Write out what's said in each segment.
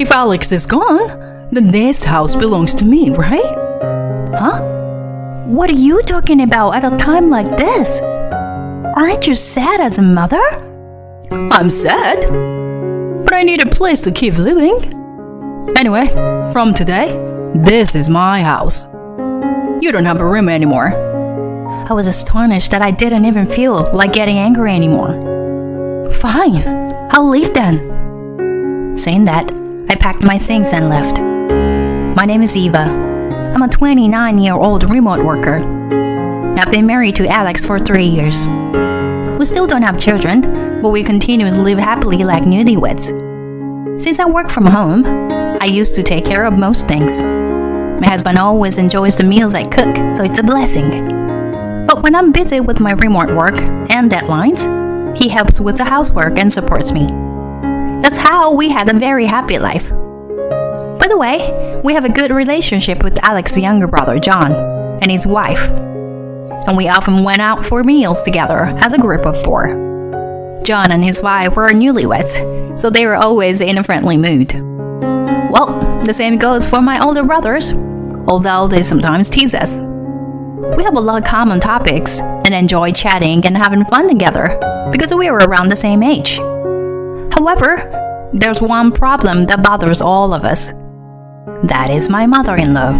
If Alex is gone, then this house belongs to me, right? Huh? What are you talking about at a time like this? Aren't you sad as a mother? I'm sad, but I need a place to keep living. Anyway, from today, this is my house. You don't have a room anymore. I was astonished that I didn't even feel like getting angry anymore. Fine, I'll leave then. Saying that, I packed my things and left. My name is Eva. I'm a 29-year-old remote worker. I've been married to Alex for 3 years. We still don't have children, but we continue to live happily like newlyweds. Since I work from home, I used to take care of most things. My husband always enjoys the meals I cook, so it's a blessing. But when I'm busy with my remote work and deadlines, he helps with the housework and supports me. That's how we had a very happy life. By the way, we have a good relationship with Alex's younger brother, John, and his wife. And we often went out for meals together as a group of 4. John and his wife were newlyweds, so they were always in a friendly mood. Well, the same goes for my older brothers, although they sometimes tease us. We have a lot of common topics and enjoy chatting and having fun together because we were around the same age. However, there's one problem that bothers all of us. That is my mother-in-law.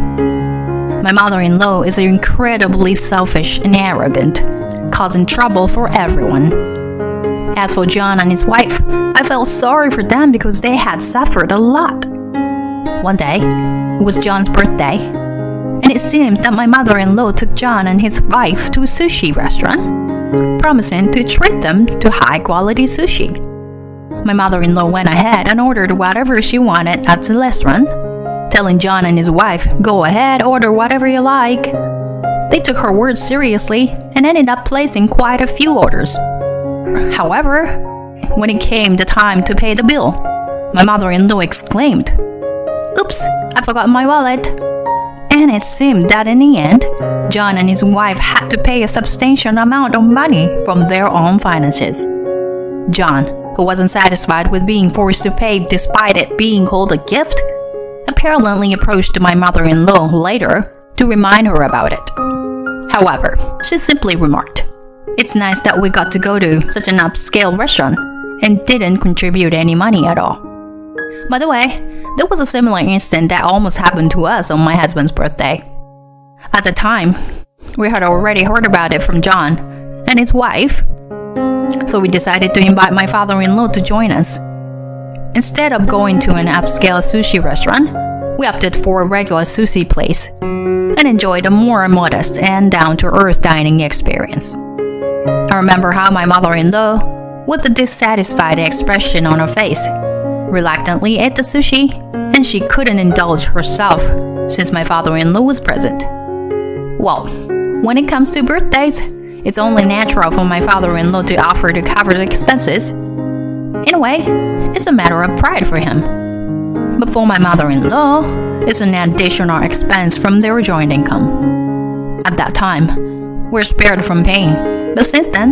My mother-in-law is incredibly selfish and arrogant, causing trouble for everyone. As for John and his wife, I felt sorry for them because they had suffered a lot. One day, it was John's birthday, and it seemed that my mother-in-law took John and his wife to a sushi restaurant, promising to treat them to high-quality sushi. My mother-in-law went ahead and ordered whatever she wanted at the restaurant, telling John and his wife, "Go ahead, order whatever you like." They took her words seriously and ended up placing quite a few orders. However, when it came the time to pay the bill, my mother-in-law exclaimed, "Oops, I forgot my wallet." And it seemed that in the end, John and his wife had to pay a substantial amount of money from their own finances. John, who wasn't satisfied with being forced to pay despite it being called a gift, apparently approached my mother-in-law later to remind her about it. However, she simply remarked, "It's nice that we got to go to such an upscale restaurant," and didn't contribute any money at all. By the way, there was a similar incident that almost happened to us on my husband's birthday. At the time, we had already heard about it from John and his wife, so we decided to invite my father-in-law to join us. Instead of going to an upscale sushi restaurant, we opted for a regular sushi place and enjoyed a more modest and down-to-earth dining experience. I remember how my mother-in-law, with a dissatisfied expression on her face, reluctantly ate the sushi, and she couldn't indulge herself since my father-in-law was present. Well, when it comes to birthdays, it's only natural for my father-in-law to offer to cover the expenses. In a way, it's a matter of pride for him. But for my mother-in-law, it's an additional expense from their joint income. At that time, we're spared from paying, but since then,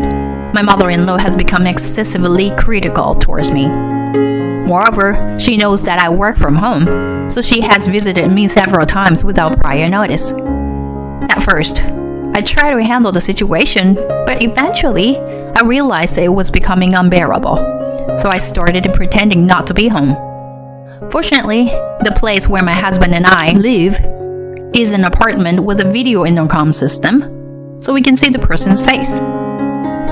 my mother-in-law has become excessively critical towards me. Moreover, she knows that I work from home, so she has visited me several times without prior notice. At first, I tried to handle the situation, but eventually, I realized that it was becoming unbearable, so I started pretending not to be home. Fortunately, the place where my husband and I live is an apartment with a video intercom system, so we can see the person's face.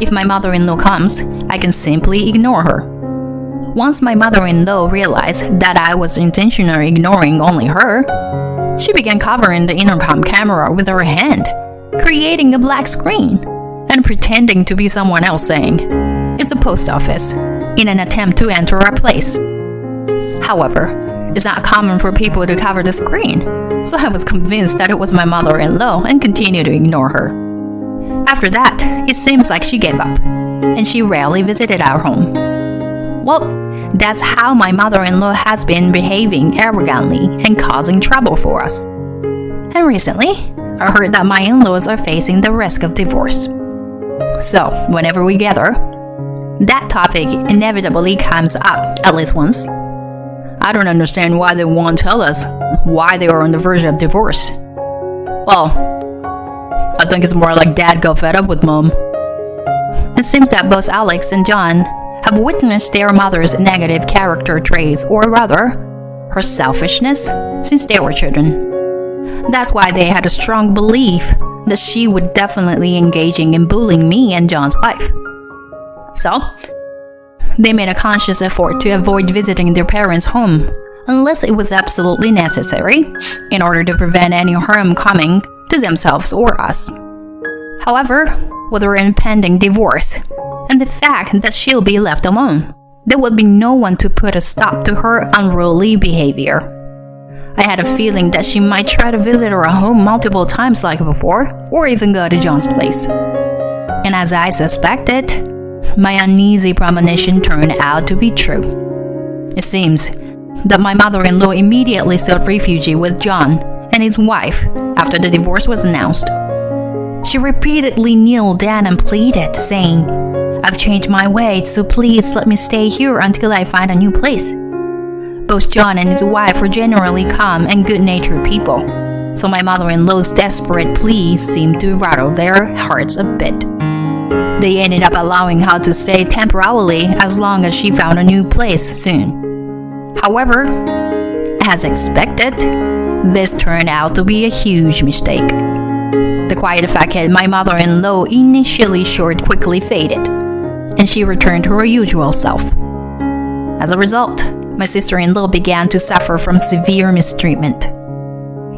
If my mother-in-law comes, I can simply ignore her. Once my mother-in-law realized that I was intentionally ignoring only her, she began covering the intercom camera with her hand, creating a black screen, and pretending to be someone else saying, "It's a post office," in an attempt to enter our place. However, it's not common for people to cover the screen, so I was convinced that it was my mother-in-law and continued to ignore her. After that, it seems like she gave up, and she rarely visited our home. Well, that's how my mother-in-law has been behaving arrogantly and causing trouble for us. And recently, I heard that my in-laws are facing the risk of divorce. So, whenever we gather, that topic inevitably comes up at least once. I don't understand why they won't tell us why they are on the verge of divorce. Well, I think it's more like Dad got fed up with Mom. It seems that both Alex and John have witnessed their mother's negative character traits, or rather, her selfishness, since they were children. That's why they had a strong belief that she would definitely engaging in bullying me and John's wife. So, they made a conscious effort to avoid visiting their parents' home unless it was absolutely necessary in order to prevent any harm coming to themselves or us. However, with her impending divorce and the fact that she'll be left alone, there would be no one to put a stop to her unruly behavior. I had a feeling that she might try to visit her home multiple times like before, or even go to John's place. And as I suspected, my uneasy premonition turned out to be true. It seems that my mother-in-law immediately sought refuge with John and his wife after the divorce was announced. She repeatedly kneeled down and pleaded, saying, "I've changed my ways, so please let me stay here until I find a new place." Both John and his wife were generally calm and good-natured people, so my mother-in-law's desperate plea seemed to rattle their hearts a bit. They ended up allowing her to stay temporarily as long as she found a new place soon. However, as expected, this turned out to be a huge mistake. The quiet facade my mother-in-law initially showed quickly faded, and she returned to her usual self. As a result, my sister-in-law began to suffer from severe mistreatment.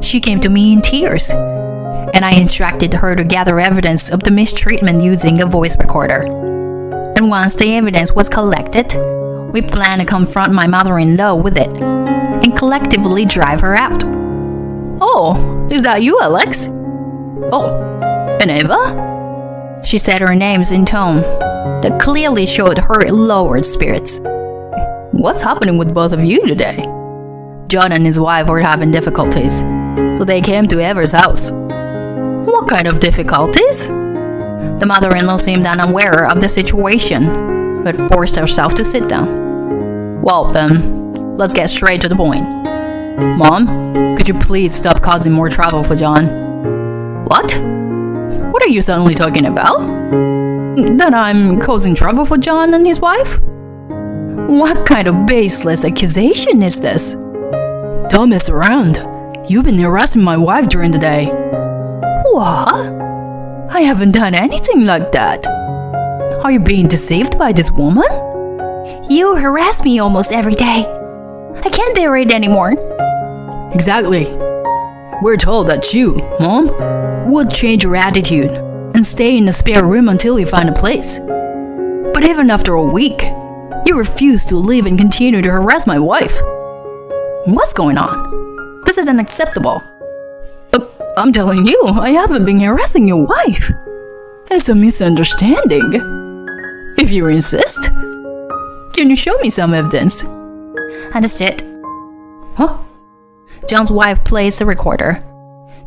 She came to me in tears, and I instructed her to gather evidence of the mistreatment using a voice recorder. And once the evidence was collected, we planned to confront my mother-in-law with it and collectively drive her out. Oh, is that you, Alex? Oh, and Eva? She said her names in tone that clearly showed her lowered spirits. What's happening with both of you today? John and his wife were having difficulties, so they came to Eva's house. What kind of difficulties? The mother-in-law seemed unaware of the situation, but forced herself to sit down. Well then, let's get straight to the point. Mom, could you please stop causing more trouble for John? What? What are you suddenly talking about? That I'm causing trouble for John and his wife? What kind of baseless accusation is this? Don't mess around. You've been harassing my wife during the day. What? I haven't done anything like that. Are you being deceived by this woman? You harass me almost every day. I can't bear it anymore. Exactly. We're told that you, Mom, would change your attitude and stay in the spare room until you find a place. But even after a week, you refuse to leave and continue to harass my wife. What's going on? This is unacceptable. I'm telling you, I haven't been harassing your wife. It's a misunderstanding. If you insist, can you show me some evidence? Understood. Huh? John's wife plays the recorder,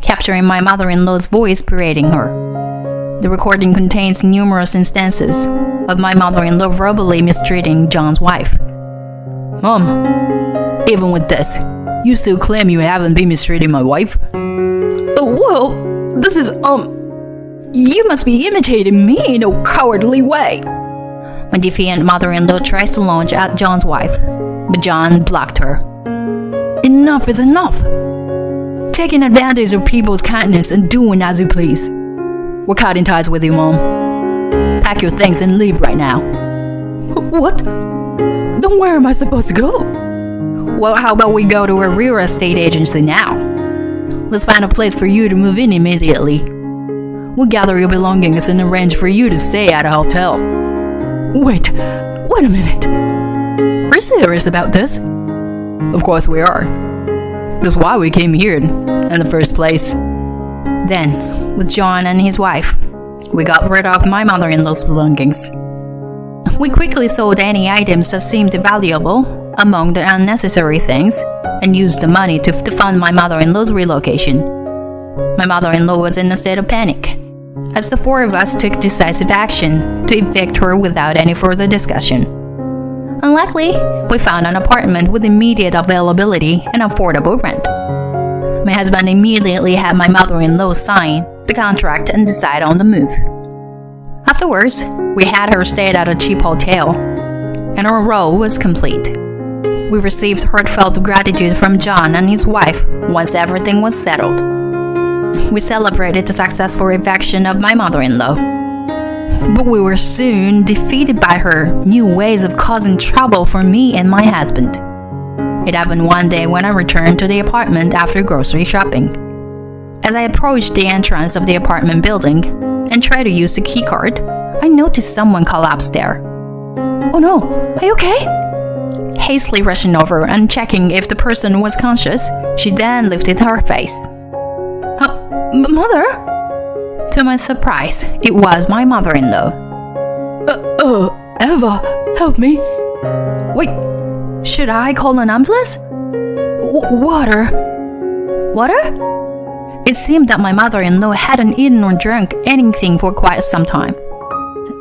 capturing my mother-in-law's voice berating her. The recording contains numerous instances of my mother-in-law verbally mistreating John's wife. Mom, even with this, you still claim you haven't been mistreating my wife? Well, this is, you must be imitating me in a cowardly way. My defiant mother-in-law tries to launch at John's wife, but John blocked her. Enough is enough. Taking advantage of people's kindness and doing as you please. We're cutting ties with you, Mom. Pack your things and leave right now. What? Then where am I supposed to go? Well, how about we go to a real estate agency now? Let's find a place for you to move in immediately. We'll gather your belongings and arrange for you to stay at a hotel. Wait a minute. Are you serious about this? Of course we are. That's why we came here in the first place. Then, with John and his wife, we got rid of my mother-in-law's belongings. We quickly sold any items that seemed valuable among the unnecessary things and used the money to fund my mother-in-law's relocation. My mother-in-law was in a state of panic, as the four of us took decisive action to evict her without any further discussion. Unluckily, we found an apartment with immediate availability and affordable rent. My husband immediately had my mother-in-law sign the contract and decide on the move. Afterwards, we had her stay at a cheap hotel, and our role was complete. We received heartfelt gratitude from John and his wife once everything was settled. We celebrated the successful eviction of my mother-in-law. But we were soon defeated by her new ways of causing trouble for me and my husband. It happened one day when I returned to the apartment after grocery shopping. As I approached the entrance of the apartment building and tried to use the key card, I noticed someone collapse there. "Oh no, are you okay?" Hastily rushing over and checking if the person was conscious, she then lifted her face. "Mother?" To my surprise, it was my mother-in-law. Eva, help me. Wait, should I call an ambulance? Water? Water? It seemed that my mother-in-law hadn't eaten or drunk anything for quite some time.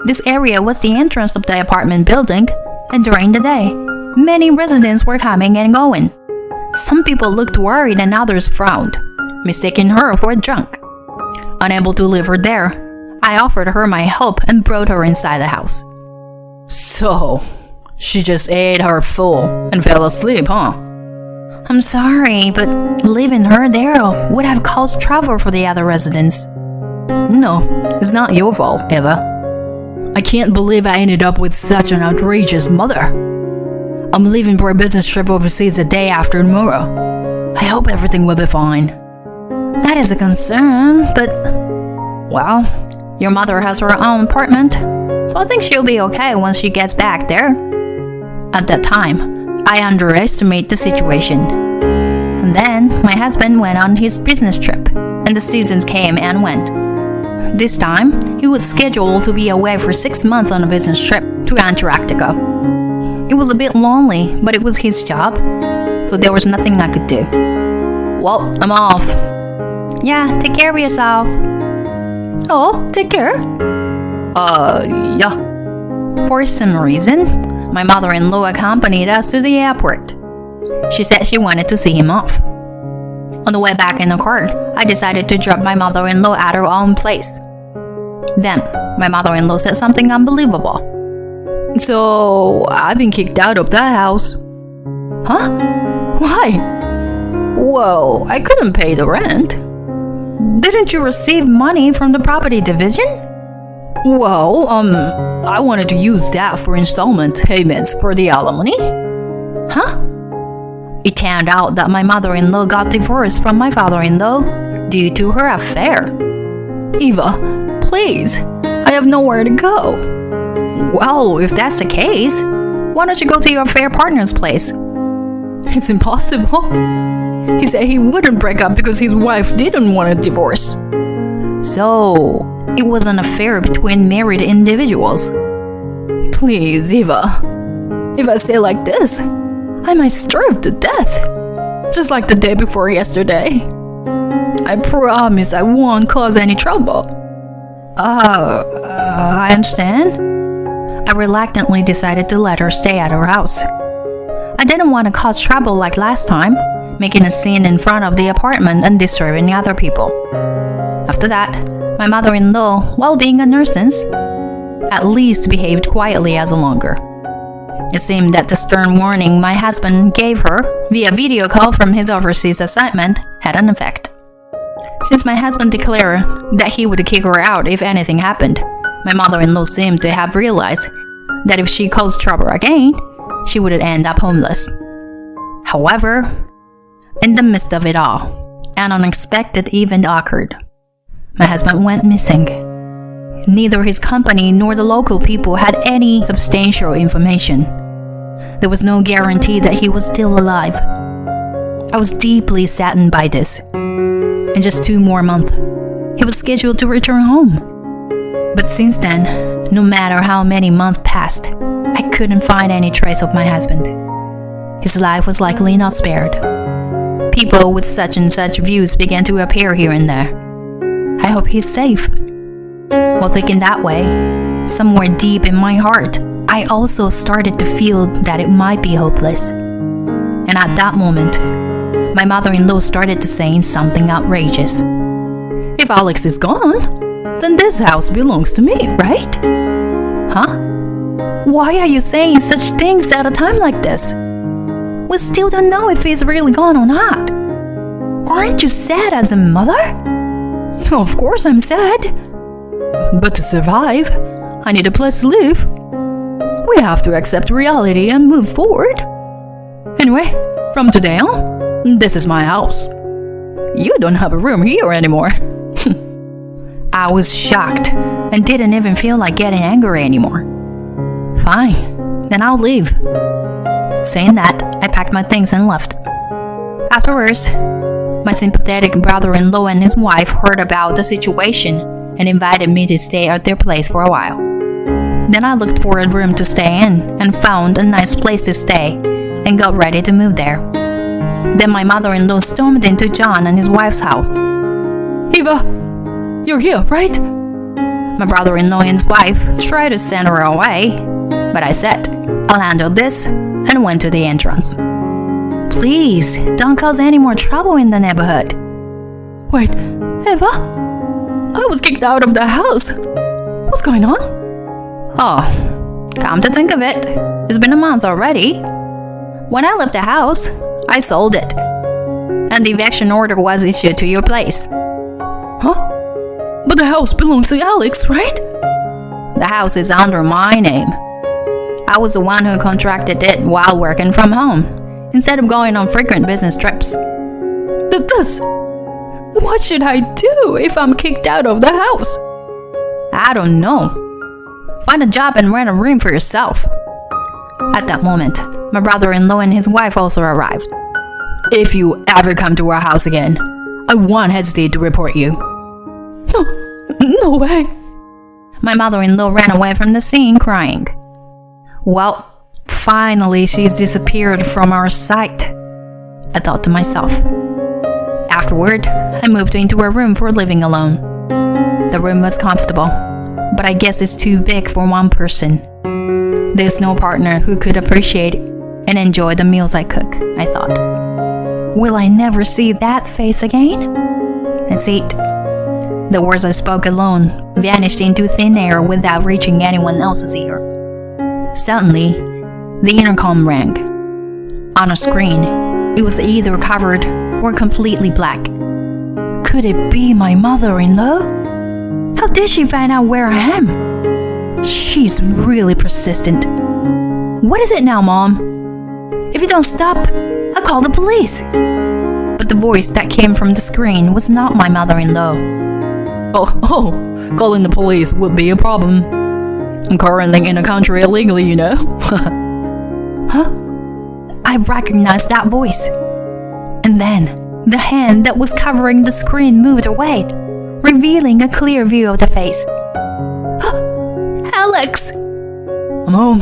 This area was the entrance of the apartment building, and during the day, many residents were coming and going. Some people looked worried and others frowned, mistaking her for a drunk. Unable to leave her there, I offered her my help and brought her inside the house. So, she just ate her full and fell asleep, huh? I'm sorry, but leaving her there would have caused trouble for the other residents. No, it's not your fault, Eva. I can't believe I ended up with such an outrageous mother. I'm leaving for a business trip overseas the day after tomorrow. I hope everything will be fine. That is a concern, but, well, your mother has her own apartment, so I think she'll be okay once she gets back there. At that time, I underestimated the situation. And then my husband went on his business trip, and the seasons came and went. This time, he was scheduled to be away for 6 months on a business trip to Antarctica. It was a bit lonely, but it was his job, so there was nothing I could do. Well, I'm off. Yeah, take care of yourself. Oh, take care. Yeah. For some reason, my mother-in-law accompanied us to the airport. She said she wanted to see him off. On the way back in the car, I decided to drop my mother-in-law at her own place. Then, my mother-in-law said something unbelievable. So, I've been kicked out of that house. Huh? Why? Well, I couldn't pay the rent. Didn't you receive money from the property division? Well, I wanted to use that for installment payments for the alimony. Huh? It turned out that my mother-in-law got divorced from my father-in-law due to her affair. Eva, please, I have nowhere to go. Well, if that's the case, why don't you go to your affair partner's place? It's impossible. He said he wouldn't break up because his wife didn't want a divorce. So, it was an affair between married individuals. Please, Eva. If I stay like this, I might starve to death. Just like the day before yesterday. I promise I won't cause any trouble. I understand. I reluctantly decided to let her stay at her house. I didn't want to cause trouble like last time, making a scene in front of the apartment and disturbing other people. After that, my mother-in-law, while being a nuisance, at least behaved quietly as longer. It seemed that the stern warning my husband gave her via video call from his overseas assignment had an effect. Since my husband declared that he would kick her out if anything happened, my mother-in-law seemed to have realized that if she caused trouble again, she would end up homeless. However, in the midst of it all, an unexpected event occurred. My husband went missing. Neither his company nor the local people had any substantial information. There was no guarantee that he was still alive. I was deeply saddened by this. In just 2 more months, he was scheduled to return home. But since then, no matter how many months passed, I couldn't find any trace of my husband. His life was likely not spared. People with such and such views began to appear here and there. I hope he's safe. While thinking that way, somewhere deep in my heart, I also started to feel that it might be hopeless. And at that moment, my mother-in-law started to say something outrageous. If Alex is gone, then this house belongs to me, right? Huh? Why are you saying such things at a time like this? We still don't know if he's really gone or not. Aren't you sad as a mother? Of course I'm sad. But to survive, I need a place to live. We have to accept reality and move forward. Anyway, from today on, this is my house. You don't have a room here anymore. I was shocked and didn't even feel like getting angry anymore. Fine, then I'll leave. Saying that, I packed my things and left. Afterwards, my sympathetic brother-in-law and his wife heard about the situation and invited me to stay at their place for a while. Then I looked for a room to stay in and found a nice place to stay and got ready to move there. Then my mother-in-law stormed into John and his wife's house. Eva, you're here, right? My brother-in-law and his wife tried to send her away, but I said, I'll handle this, and went to the entrance. Please, don't cause any more trouble in the neighborhood. Wait, Eva? I was kicked out of the house. What's going on? Oh, come to think of it, it's been a month already. When I left the house, I sold it, and the eviction order was issued to your place. Huh? But the house belongs to Alex, right? The house is under my name. I was the one who contracted it while working from home, instead of going on frequent business trips. But this... What should I do if I'm kicked out of the house? I don't know. Find a job and rent a room for yourself. At that moment, my brother-in-law and his wife also arrived. If you ever come to our house again, I won't hesitate to report you. No way. My mother-in-law ran away from the scene crying. Well, finally she's disappeared from our sight, I thought to myself. Afterward, I moved into a room for living alone. The room was comfortable, but I guess it's too big for one person. There's no partner who could appreciate and enjoy the meals I cook, I thought. Will I never see that face again? That's it. The words I spoke alone vanished into thin air without reaching anyone else's ear. Suddenly, the intercom rang. On a screen, it was either covered or completely black. Could it be my mother-in-law? How did she find out where I am? She's really persistent. What is it now, Mom? If you don't stop, I'll call the police. But the voice that came from the screen was not my mother-in-law. Oh, calling the police would be a problem. I'm currently in the country illegally, you know. Huh? I recognized that voice. And then, the hand that was covering the screen moved away, revealing a clear view of the face. Alex! I'm home.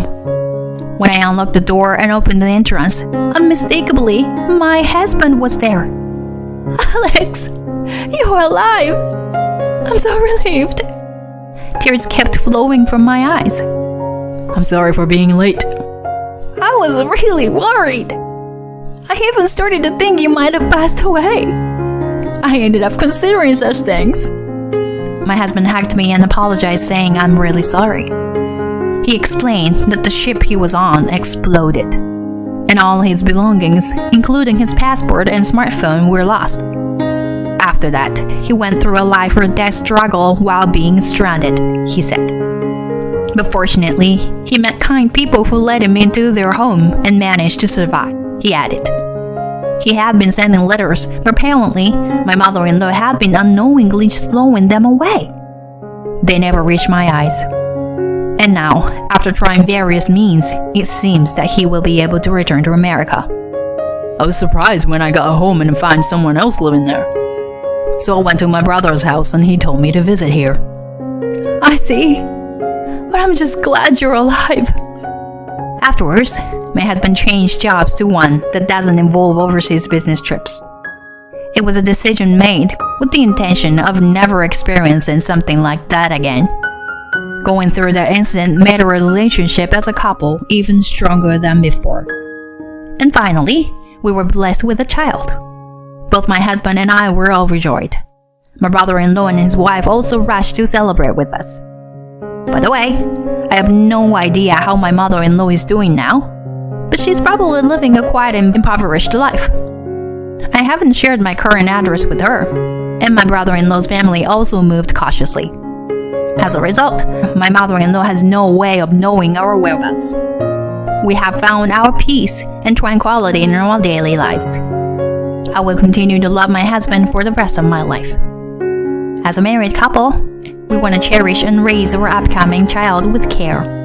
When I unlocked the door and opened the entrance, unmistakably, my husband was there. Alex! You're alive! I'm so relieved. Tears kept flowing from my eyes. I'm sorry for being late. I was really worried. I even started to think you might have passed away. I ended up considering such things. My husband hugged me and apologized, saying I'm really sorry. He explained that the ship he was on exploded, and all his belongings, including his passport and smartphone, were lost. After that, he went through a life or death struggle while being stranded, he said. But fortunately, he met kind people who let him into their home and managed to survive, he added. He had been sending letters, but apparently, my mother-in-law had been unknowingly stowing them away. They never reached my eyes. And now, after trying various means, it seems that he will be able to return to America. I was surprised when I got home and found someone else living there. So I went to my brother's house and he told me to visit here. I see. But I'm just glad you're alive. Afterwards, my husband changed jobs to one that doesn't involve overseas business trips. It was a decision made with the intention of never experiencing something like that again. Going through that incident made our relationship as a couple even stronger than before. And finally, we were blessed with a child. Both my husband and I were overjoyed. My brother-in-law and his wife also rushed to celebrate with us. By the way, I have no idea how my mother-in-law is doing now, but she's probably living a quiet and impoverished life. I haven't shared my current address with her, and my brother-in-law's family also moved cautiously. As a result, my mother-in-law has no way of knowing our whereabouts. We have found our peace and tranquility in our daily lives. I will continue to love my husband for the rest of my life. As a married couple, we want to cherish and raise our upcoming child with care.